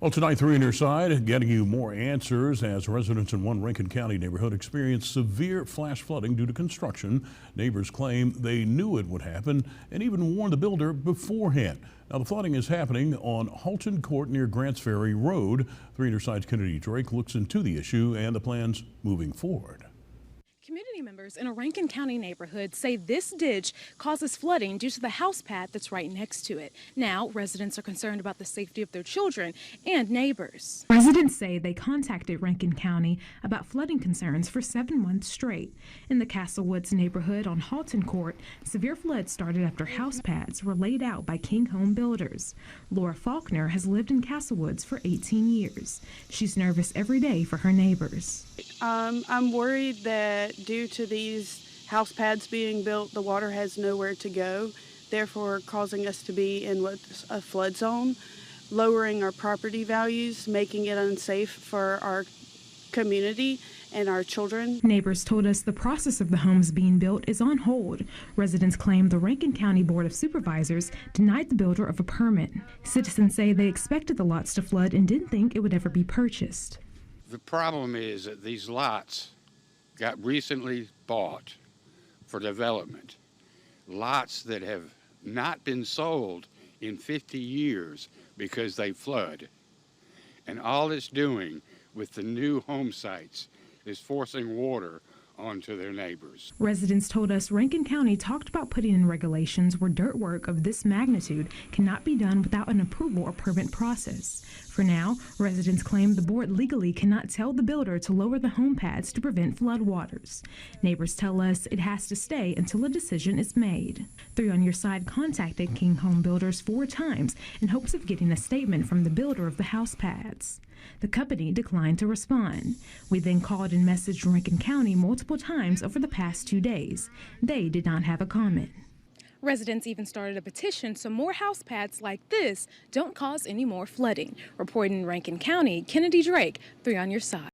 Well, tonight, 3 on your side, getting you more answers as residents in one Rankin County neighborhood experienced severe flash flooding due to construction. Neighbors claim they knew it would happen and even warned the builder beforehand. Now, the flooding is happening on Halton Court near Grants Ferry Road. 3 on your side's Kennedy Drake looks into the issue and the plans moving forward. Community members in a Rankin County neighborhood say this ditch causes flooding due to the house pad that's right next to it. Now, residents are concerned about the safety of their children and neighbors. Residents say they contacted Rankin County about flooding concerns for 7 months straight. In the Castle Woods neighborhood on Halton Court, severe floods started after house pads were laid out by King Home Builders. Laura Faulkner has lived in Castle Woods for 18 years. She's nervous every day for her neighbors. I'm worried that due to these house pads being built, the water has nowhere to go, therefore causing us to be in what's a flood zone, lowering our property values, making it unsafe for our community and our children. Neighbors told us the process of the homes being built is on hold. Residents claim the Rankin County Board of Supervisors denied the builder of a permit. Citizens say they expected the lots to flood and didn't think it would ever be purchased. The problem is that these lots got recently bought for development. Lots that have not been sold in 50 years because they flood. And all it's doing with the new home sites is forcing water onto their neighbors. Residents told us Rankin County talked about putting in regulations where dirt work of this magnitude cannot be done without an approval or permit process. For now, residents claim the board legally cannot tell the builder to lower the home pads to prevent floodwaters. Neighbors tell us it has to stay until a decision is made. 3 on Your Side contacted King Home Builders 4 times in hopes of getting a statement from the builder of the house pads. The company declined to respond. We then called and messaged Rankin County multiple times over the past 2 days. They did not have a comment. Residents even started a petition so more house pads like this don't cause any more flooding. Reporting in Rankin County, Kennedy Drake, 3 on Your Side.